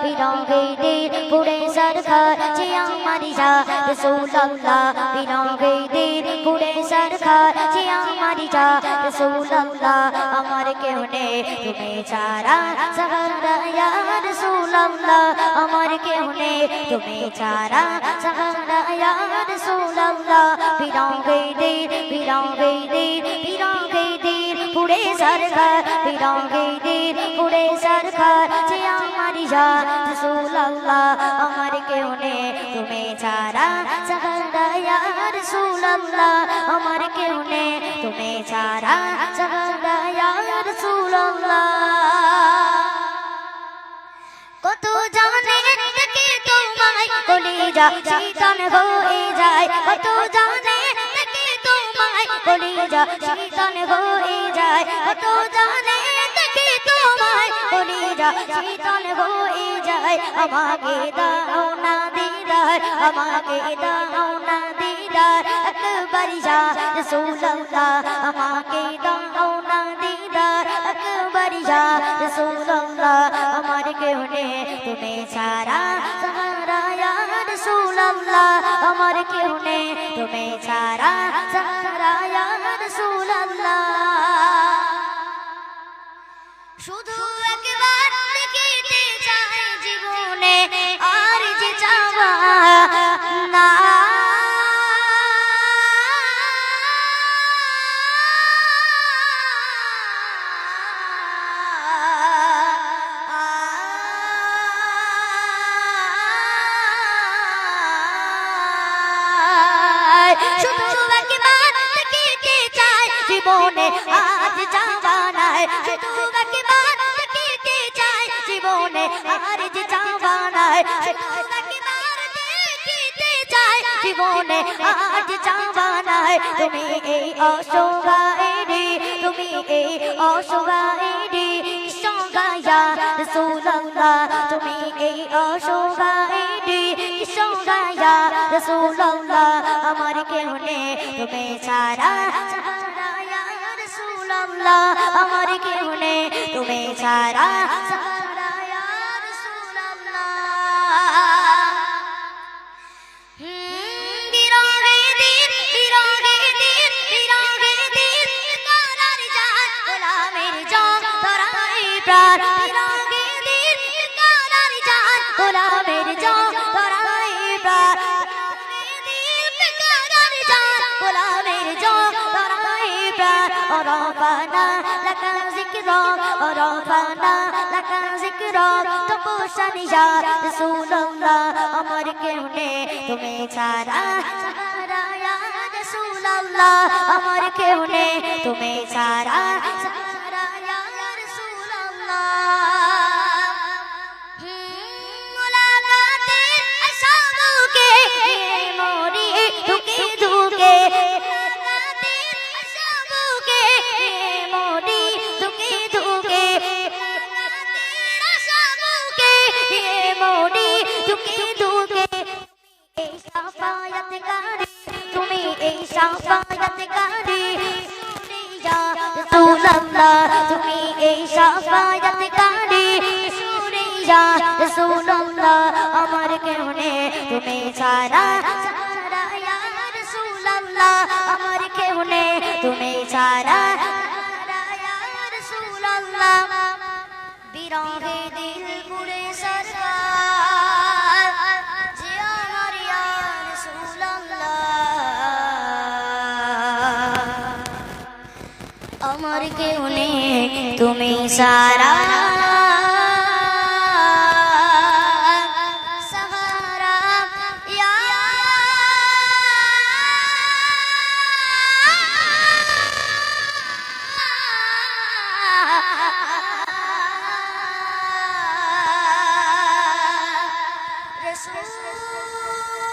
বিরঙ্গে দিল পুরে সরকার যে আমারি যা রাসূলুল্লাহ বিরঙ্গে দিল পুরে সরকার যে আমারি যা রাসূলুল্লাহ আমার কেউ নেই তুমি ছাড়া সাহারা ইয়া রাসূলুল্লাহ আমার কেউ নেই তুমি ছাড়া সাহারা ইয়া রাসূলুল্লাহ বিরঙ্গে দিল পুরে সরকার বিরঙ্গে দিল পুরে সরকার যে আমারি যা রাসূলুল্লাহ আমার কেউ নেই তুমি ছাড়া সাহারা ইয়া রাসূলুল্লাহ আমার কেউ নেই তুমি ছাড়া সাহারা ইয়া রাসূলুল্লাহ কত জানে দেখে তোমায় কলিজা শীতল হয়ে যায় কত জানে দেখে তোমায় কলিজা শীতল হয়ে যায় কত জানে দেখে তোমায় কলিজা শীতল হয়ে যায় আমাকে দাও না দিদার আমাকে দাও না দিদার একবার ইয়া রাসূলুল্লাহ আমাকে দাও না দিদার একবার ইয়া রাসূলুল্লাহ আমার কেউ নেই তুমি ছাড়া সাহারা ইয়া রাসূলুল্লাহ আমার কেউ নেই তুমি ছাড়া সাহারা ইয়া রাসূলুল্লাহ শুধু একবার দেখিতে চাই জীবনে আর যে চাওয়া না শুধু একবার দেখিতে চাই জীবনে আজ চাওয়া নাই শুধু একবার দেখিতে চাই জীবনে আর যে চাওয়া নাই শুধু একবার দেখিতে চাই জীবনে আজ চাওয়া নাই তুমি এই অসহায়রে তুমি এই অসহায়রে সঙ্গায়া রাসূলুল্লাহ তুমি এই অসহায়রে সঙ্গায়া রাসূলুল্লাহ আমার কেউ নেই তুমি ছাড়া সাহারা ইয়া রাসূলুল্লাহ আমার কেউ নেই তুমি ছাড়া সাহারা ইয়া রাসূলুল্লাহ বিরঙ্গে দিল কারার জান গোলামের জান তোরাই প্রাণ বিরঙ্গে দিল কারার জান গোলামের জান তোরাই প্রাণ গোলামের জান তোরাই প্রাণ রব্বানা লাকা যিকরা রব্বানা লাকা যিকরা তপস্যান ইয়া রাসূলুল্লাহ আমার কেউ নেই তুমি ছাড়া সাহারা ইয়া রাসূলুল্লাহ আমার কেউ নেই তুমি ছাড়া সাহারা ইয়া রাসূলুল্লাহ মুলাকাতে আশাবুকে মরি ধুকে ধুকে মুলাকাতে আশাবুকে মরি ধুকে ধুকে আশাবুকে মরি ধুকে ধুকে এই শাফায়াতকারী তুমি এই শাফায়াতকারী ইয়া রাসূলুল্লাহ তুমি এই শাফায়াতকারী ইয়া রাসূলুল্লাহ আমার কেউ নেই তুমি ছাড়া সাহারা ইয়া রাসূলুল্লাহ আমার কেউ নেই তুমি ছাড়া সাহারা ইয়া রাসূলুল্লাহ বিরঙ্গে দিল পুরে সরকার যে আমার ইয়া রাসূলুল্লাহ আমার কেউ নেই তুমি ছাড়া সাহারা ইয়া রাসূল